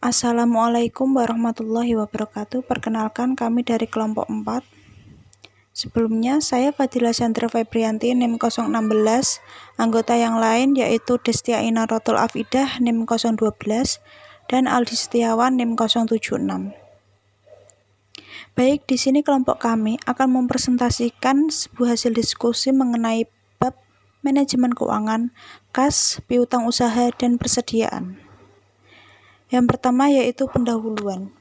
Assalamualaikum warahmatullahi wabarakatuh. Perkenalkan, kami dari kelompok 4. Sebelumnya, saya Fadila Chandra Febrianti, NIM 016, anggota yang lain yaitu Destia Inarotul Afidah, NIM 012, dan Aldi Setiawan, NIM 076. Baik, di sini kelompok kami akan mempresentasikan sebuah hasil diskusi mengenai bab manajemen keuangan, kas, piutang usaha, dan persediaan. Yang pertama yaitu pendahuluan.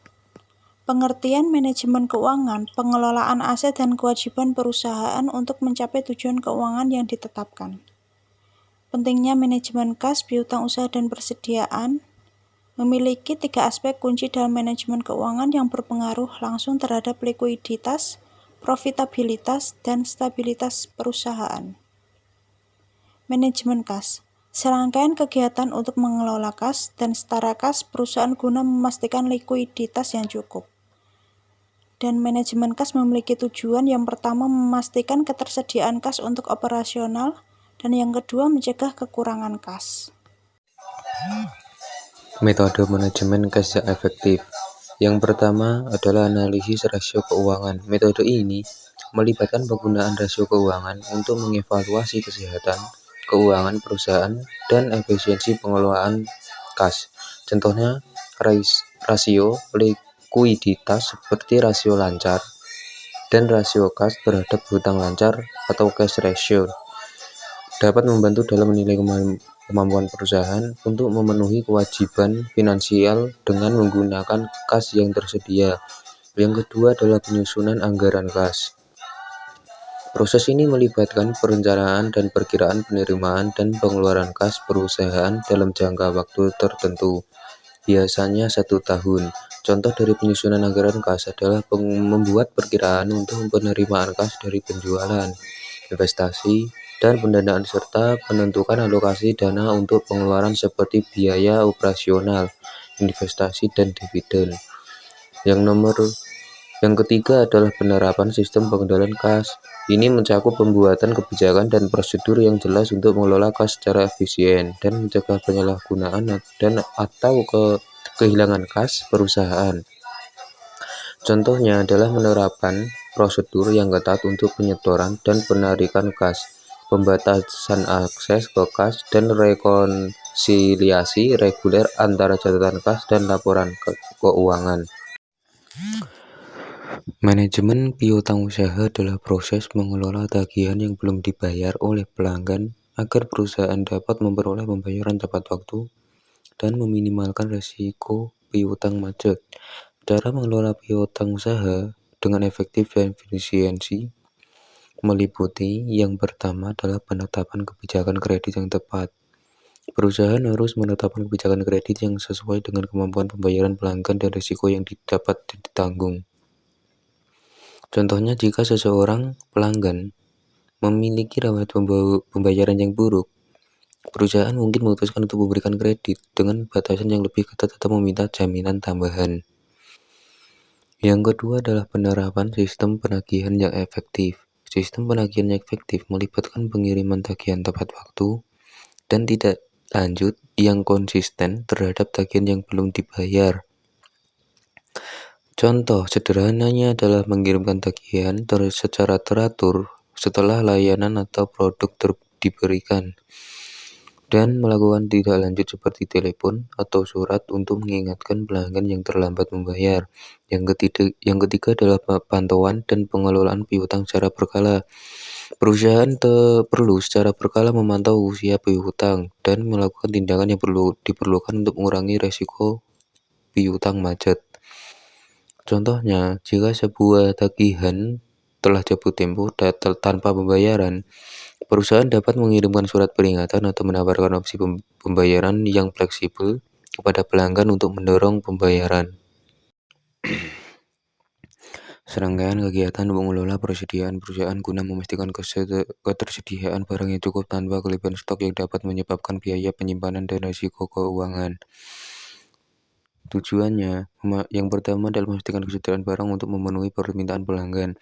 Pengertian manajemen keuangan, pengelolaan aset dan kewajiban perusahaan untuk mencapai tujuan keuangan yang ditetapkan. Pentingnya manajemen kas, piutang usaha, dan persediaan memiliki 3 aspek kunci dalam manajemen keuangan yang berpengaruh langsung terhadap likuiditas, profitabilitas, dan stabilitas perusahaan. Manajemen kas. Serangkaian kegiatan untuk mengelola kas dan setara kas perusahaan guna memastikan likuiditas yang cukup. Dan manajemen kas memiliki tujuan yang pertama memastikan ketersediaan kas untuk operasional dan yang kedua mencegah kekurangan kas. Metode manajemen kas yang efektif. Yang pertama adalah analisis rasio keuangan. Metode ini melibatkan penggunaan rasio keuangan untuk mengevaluasi kesehatan keuangan perusahaan dan efisiensi pengelolaan kas. Contohnya, rasio likuiditas seperti rasio lancar dan rasio kas terhadap hutang lancar atau cash ratio dapat membantu dalam menilai kemampuan perusahaan untuk memenuhi kewajiban finansial dengan menggunakan kas yang tersedia. Yang kedua adalah penyusunan anggaran kas. Proses ini melibatkan perencanaan dan perkiraan penerimaan dan pengeluaran kas perusahaan dalam jangka waktu tertentu, biasanya 1 tahun. Contoh dari penyusunan anggaran kas adalah membuat perkiraan untuk penerimaan kas dari penjualan, investasi, dan pendanaan serta menentukan alokasi dana untuk pengeluaran seperti biaya operasional, investasi, dan dividen. Yang ketiga adalah penerapan sistem pengendalian kas. Ini mencakup pembuatan kebijakan dan prosedur yang jelas untuk mengelola kas secara efisien dan mencegah penyalahgunaan dan atau kehilangan kas perusahaan. Contohnya adalah penerapan prosedur yang ketat untuk penyetoran dan penarikan kas, pembatasan akses ke kas, dan rekonsiliasi reguler antara catatan kas dan laporan keuangan. Manajemen piutang usaha adalah proses mengelola tagihan yang belum dibayar oleh pelanggan agar perusahaan dapat memperoleh pembayaran tepat waktu dan meminimalkan risiko piutang macet. Cara mengelola piutang usaha dengan efektif dan efisiensi meliputi yang pertama adalah penetapan kebijakan kredit yang tepat. Perusahaan harus menetapkan kebijakan kredit yang sesuai dengan kemampuan pembayaran pelanggan dan risiko yang dapat ditanggung. Contohnya, jika seseorang pelanggan memiliki riwayat pembayaran yang buruk, perusahaan mungkin memutuskan untuk memberikan kredit dengan batasan yang lebih ketat atau meminta jaminan tambahan. Yang kedua adalah penerapan sistem penagihan yang efektif. Sistem penagihan yang efektif melibatkan pengiriman tagihan tepat waktu dan tidak lanjut yang konsisten terhadap tagihan yang belum dibayar. Contoh sederhananya adalah mengirimkan tagihan secara teratur setelah layanan atau produk diberikan, dan melakukan tidak lanjut seperti telepon atau surat untuk mengingatkan pelanggan yang terlambat membayar. Yang ketiga adalah pantauan dan pengelolaan piutang secara berkala. Perusahaan perlu secara berkala memantau usia piutang dan melakukan tindakan yang diperlukan untuk mengurangi resiko piutang macet. Contohnya, jika sebuah tagihan telah jatuh tempo tanpa pembayaran, perusahaan dapat mengirimkan surat peringatan atau menawarkan opsi pembayaran yang fleksibel kepada pelanggan untuk mendorong pembayaran. Serangkaian kegiatan mengelola persediaan perusahaan guna memastikan ketersediaan barang yang cukup tanpa kelebihan stok yang dapat menyebabkan biaya penyimpanan dan risiko keuangan. Tujuannya, yang pertama adalah memastikan kesediaan barang untuk memenuhi permintaan pelanggan.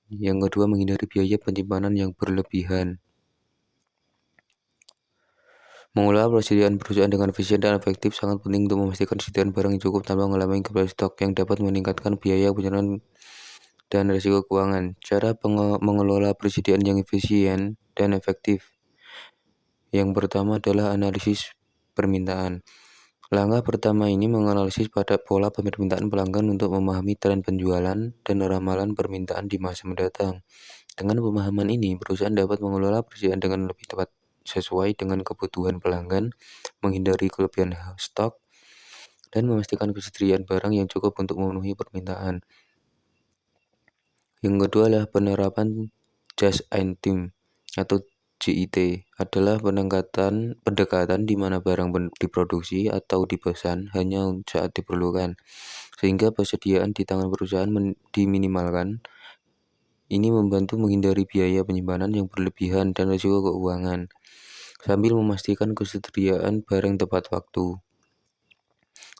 Yang kedua, menghindari biaya penyimpanan yang berlebihan. Mengelola persediaan perusahaan dengan efisien dan efektif sangat penting untuk memastikan persediaan barang yang cukup tanpa mengalami kekurangan stok yang dapat meningkatkan biaya penjualan dan risiko keuangan. Cara mengelola persediaan yang efisien dan efektif. Yang pertama adalah analisis permintaan. Langkah pertama ini menganalisis pada pola permintaan pelanggan untuk memahami tren penjualan dan ramalan permintaan di masa mendatang. Dengan pemahaman ini, perusahaan dapat mengelola persediaan dengan lebih tepat sesuai dengan kebutuhan pelanggan, menghindari kelebihan stok, dan memastikan ketersediaan barang yang cukup untuk memenuhi permintaan. Yang kedua adalah penerapan just-in-time atau JIT adalah pendekatan di mana barang diproduksi atau dipesan hanya saat diperlukan, sehingga persediaan di tangan perusahaan diminimalkan. Ini membantu menghindari biaya penyimpanan yang berlebihan dan risiko keuangan, sambil memastikan ketersediaan barang tepat waktu.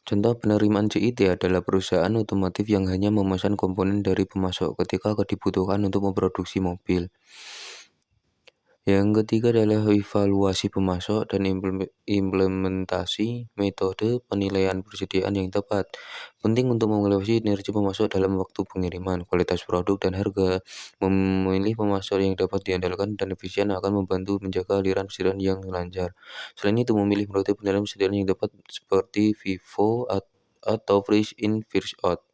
Contoh penerimaan JIT adalah perusahaan otomotif yang hanya memesan komponen dari pemasok ketika dibutuhkan untuk memproduksi mobil. Yang ketiga adalah evaluasi pemasok dan implementasi metode penilaian persediaan yang tepat. Penting untuk mengevaluasi kinerja pemasok dalam waktu pengiriman, kualitas produk, dan harga. Memilih pemasok yang dapat diandalkan dan efisien akan membantu menjaga aliran persediaan yang lancar. Selain itu, memilih metode penilaian persediaan yang tepat seperti FIFO atau First In First Out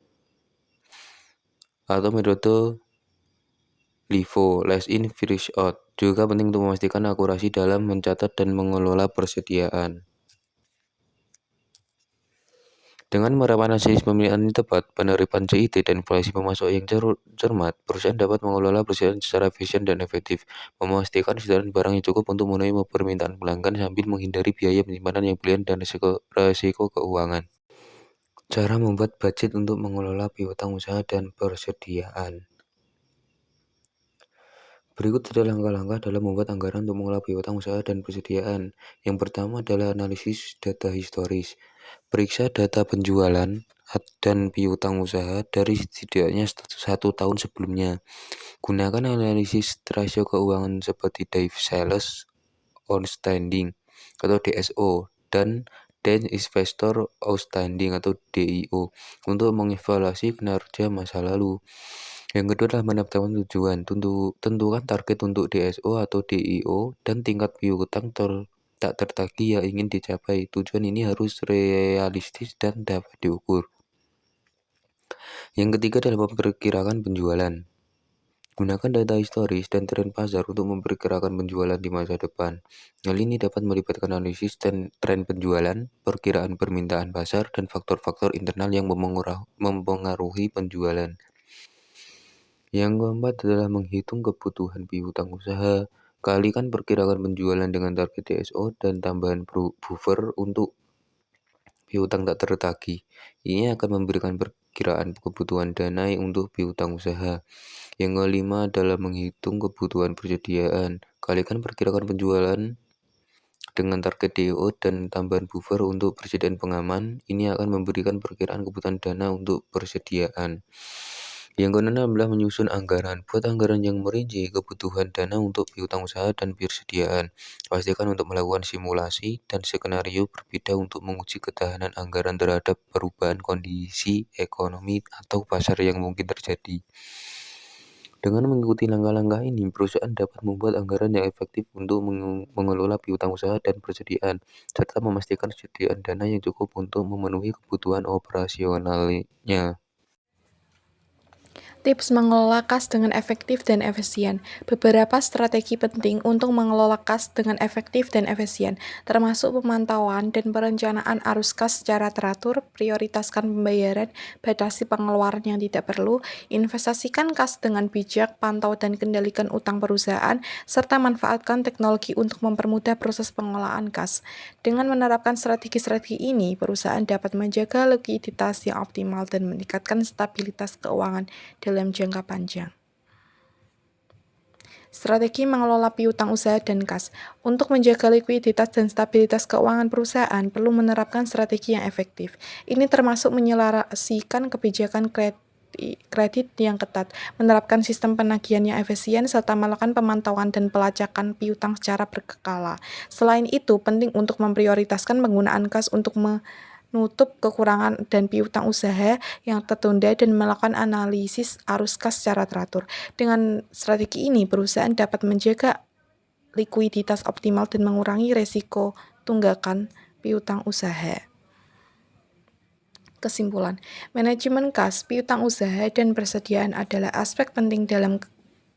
atau metode LIFO, Last In First Out, juga penting untuk memastikan akurasi dalam mencatat dan mengelola persediaan. Dengan menerapkan analisis pemilihan yang tepat, penerapan JIT, dan evaluasi pemasok yang cermat, perusahaan dapat mengelola persediaan secara efisien dan efektif, memastikan persediaan barang yang cukup untuk memenuhi permintaan pelanggan sambil menghindari biaya penyimpanan yang berlebihan dan risiko keuangan. Cara membuat budget untuk mengelola piutang usaha dan persediaan. Berikut adalah langkah-langkah dalam membuat anggaran untuk mengelola piutang usaha dan persediaan. Yang pertama adalah analisis data historis. Periksa data penjualan dan piutang usaha dari setidaknya 1 tahun sebelumnya. Gunakan analisis rasio keuangan seperti Days Sales Outstanding atau DSO dan Days Investor Outstanding atau DIO untuk mengevaluasi kinerja masa lalu. Yang kedua adalah menetapkan tujuan. Tentukan target untuk DSO atau DIO dan tingkat piutang tak tertagih yang ingin dicapai. Tujuan ini harus realistis dan dapat diukur. Yang ketiga adalah memperkirakan penjualan. Gunakan data historis dan tren pasar untuk memperkirakan penjualan di masa depan. Hal ini dapat melibatkan analisis dan tren penjualan, perkiraan permintaan pasar, dan faktor-faktor internal yang mempengaruhi penjualan. Yang keempat adalah menghitung kebutuhan piutang usaha. Kalikan perkiraan penjualan dengan target DSO dan tambahan buffer untuk piutang tak tertagih. Ini akan memberikan perkiraan kebutuhan dana untuk piutang usaha. Yang kelima adalah menghitung kebutuhan persediaan. Kalikan perkiraan penjualan dengan target DO dan tambahan buffer untuk persediaan pengaman. Ini akan memberikan perkiraan kebutuhan dana untuk persediaan. Yang keenam adalah menyusun anggaran. Buat anggaran yang merinci kebutuhan dana untuk piutang usaha dan persediaan. Pastikan untuk melakukan simulasi dan skenario berbeda untuk menguji ketahanan anggaran terhadap perubahan kondisi ekonomi atau pasar yang mungkin terjadi. Dengan mengikuti langkah-langkah ini, perusahaan dapat membuat anggaran yang efektif untuk mengelola piutang usaha dan persediaan, serta memastikan persediaan dana yang cukup untuk memenuhi kebutuhan operasionalnya. Tips mengelola kas dengan efektif dan efisien. Beberapa strategi penting untuk mengelola kas dengan efektif dan efisien, termasuk pemantauan dan perencanaan arus kas secara teratur, prioritaskan pembayaran, batasi pengeluaran yang tidak perlu, investasikan kas dengan bijak, pantau dan kendalikan utang perusahaan, serta manfaatkan teknologi untuk mempermudah proses pengelolaan kas. Dengan menerapkan strategi-strategi ini, perusahaan dapat menjaga likuiditas yang optimal dan meningkatkan stabilitas keuangan dalam jangka panjang. Strategi mengelola piutang usaha dan kas. Untuk menjaga likuiditas dan stabilitas keuangan perusahaan, perlu menerapkan strategi yang efektif. Ini termasuk menyelarasikan kebijakan kredit kredit yang ketat, menerapkan sistem penagihan yang efisien, serta melakukan pemantauan dan pelacakan piutang secara berkala. Selain itu, penting untuk memprioritaskan penggunaan kas untuk menutup kekurangan dan piutang usaha yang tertunda dan melakukan analisis arus kas secara teratur. Dengan strategi ini, perusahaan dapat menjaga likuiditas optimal dan mengurangi resiko tunggakan piutang usaha. Kesimpulan, manajemen kas, piutang usaha, dan persediaan adalah aspek penting dalam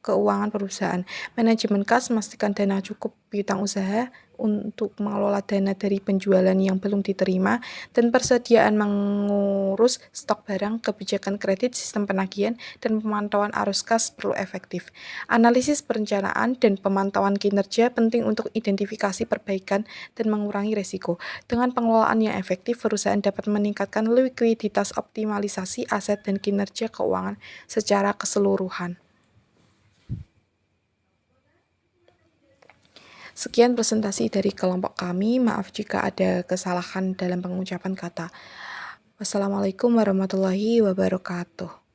keuangan perusahaan. Manajemen kas memastikan dana cukup piutang usaha untuk mengelola dana dari penjualan yang belum diterima, dan persediaan mengurus stok barang, kebijakan kredit, sistem penagihan, dan pemantauan arus kas perlu efektif. Analisis perencanaan dan pemantauan kinerja penting untuk identifikasi perbaikan dan mengurangi risiko. Dengan pengelolaan yang efektif, perusahaan dapat meningkatkan likuiditas, optimalisasi aset, dan kinerja keuangan secara keseluruhan. Sekian presentasi dari kelompok kami. Maaf jika ada kesalahan dalam pengucapan kata. Wassalamualaikum warahmatullahi wabarakatuh.